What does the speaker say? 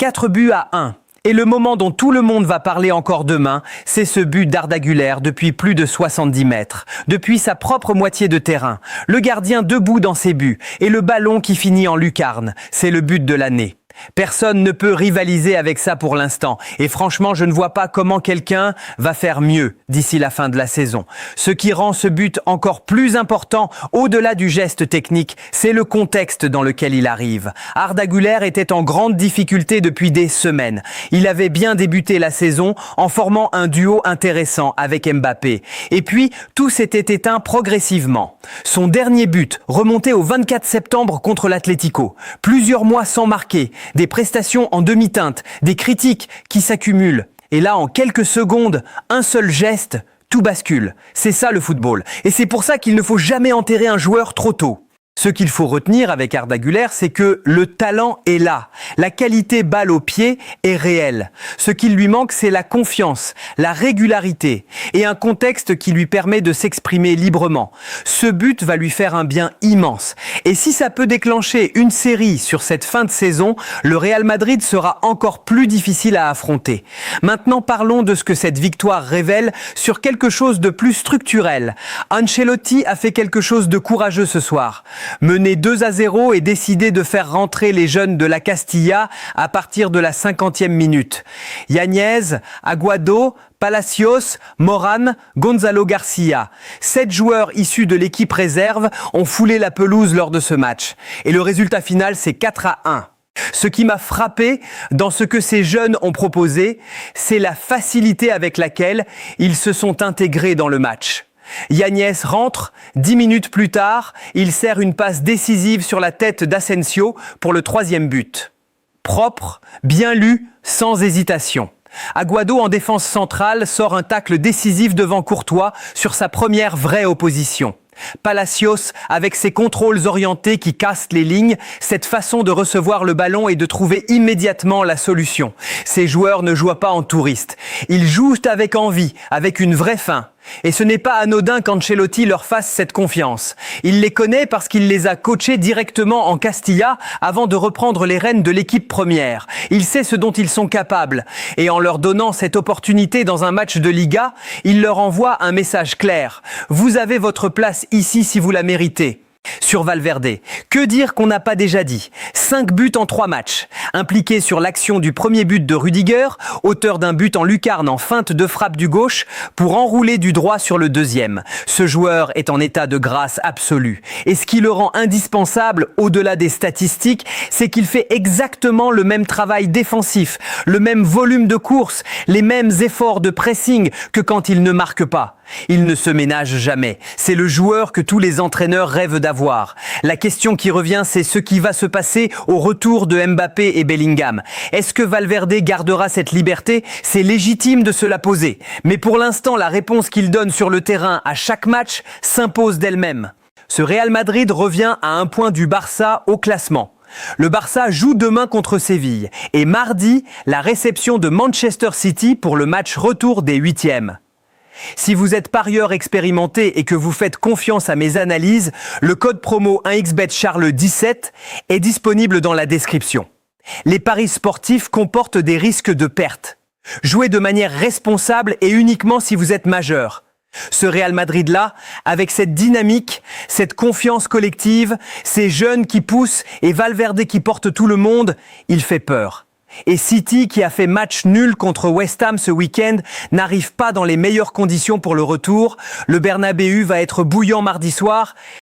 4 buts à 1. Et le moment dont tout le monde va parler encore demain, c'est ce but d'Arda Güler depuis plus de 70 mètres. Depuis sa propre moitié de terrain. Le gardien debout dans ses buts. Et le ballon qui finit en lucarne. C'est le but de l'année. Personne ne peut rivaliser avec ça pour l'instant. Et franchement, je ne vois pas comment quelqu'un va faire mieux d'ici la fin de la saison. Ce qui rend ce but encore plus important, au-delà du geste technique, c'est le contexte dans lequel il arrive. Arda Güler était en grande difficulté depuis des semaines. Il avait bien débuté la saison en formant un duo intéressant avec Mbappé. Et puis, tout s'était éteint progressivement. Son dernier but, remonté au 24 septembre contre l'Atlético. Plusieurs mois sans marquer. Des prestations en demi-teinte, des critiques qui s'accumulent. Et là, en quelques secondes, un seul geste, tout bascule. C'est ça le football. Et c'est pour ça qu'il ne faut jamais enterrer un joueur trop tôt. Ce qu'il faut retenir avec Arda Güler, c'est que le talent est là. La qualité balle au pied est réelle. Ce qui lui manque, c'est la confiance, la régularité et un contexte qui lui permet de s'exprimer librement. Ce but va lui faire un bien immense. Et si ça peut déclencher une série sur cette fin de saison, le Real Madrid sera encore plus difficile à affronter. Maintenant, parlons de ce que cette victoire révèle sur quelque chose de plus structurel. Ancelotti a fait quelque chose de courageux ce soir. Mené 2-0 et décidé de faire rentrer les jeunes de la Castilla à partir de la 50e minute. Yáñez, Aguado, Palacios, Morán, Gonzalo Garcia. 7 joueurs issus de l'équipe réserve ont foulé la pelouse lors de ce match. Et le résultat final, c'est 4-1. Ce qui m'a frappé dans ce que ces jeunes ont proposé, c'est la facilité avec laquelle ils se sont intégrés dans le match. Yáñez rentre, 10 minutes plus tard, il sert une passe décisive sur la tête d'Asensio pour le 3e but. Propre, bien lu, sans hésitation. Aguado en défense centrale sort un tacle décisif devant Courtois sur sa première vraie opposition. Palacios, avec ses contrôles orientés qui cassent les lignes, cette façon de recevoir le ballon et de trouver immédiatement la solution. Ces joueurs ne jouent pas en touristes. Ils jouent avec envie, avec une vraie faim. Et ce n'est pas anodin qu'Ancelotti leur fasse cette confiance. Il les connaît parce qu'il les a coachés directement en Castilla avant de reprendre les rênes de l'équipe première. Il sait ce dont ils sont capables. Et en leur donnant cette opportunité dans un match de Liga, il leur envoie un message clair. Vous avez votre place ici si vous la méritez. Sur Valverde, que dire qu'on n'a pas déjà dit? 5 buts en 3 matchs. Impliqué sur l'action du premier but de Rudiger, auteur d'un but en lucarne en feinte de frappe du gauche, pour enrouler du droit sur le deuxième. Ce joueur est en état de grâce absolue. Et ce qui le rend indispensable, au-delà des statistiques, c'est qu'il fait exactement le même travail défensif, le même volume de course, les mêmes efforts de pressing que quand il ne marque pas. Il ne se ménage jamais. C'est le joueur que tous les entraîneurs rêvent d'avoir. La question qui revient, c'est ce qui va se passer au retour de Mbappé et Bellingham. Est-ce que Valverde gardera cette liberté? C'est légitime de se la poser. Mais pour l'instant, la réponse qu'il donne sur le terrain à chaque match s'impose d'elle-même. Ce Real Madrid revient à un point du Barça au classement. Le Barça joue demain contre Séville. Et mardi, la réception de Manchester City pour le match retour des 8e. Si vous êtes parieur expérimenté et que vous faites confiance à mes analyses, le code promo 1xBetCharles17 est disponible dans la description. Les paris sportifs comportent des risques de perte. Jouez de manière responsable et uniquement si vous êtes majeur. Ce Real Madrid-là, avec cette dynamique, cette confiance collective, ces jeunes qui poussent et Valverde qui porte tout le monde, il fait peur. Et City, qui a fait match nul contre West Ham ce week-end, n'arrive pas dans les meilleures conditions pour le retour. Le Bernabéu va être bouillant mardi soir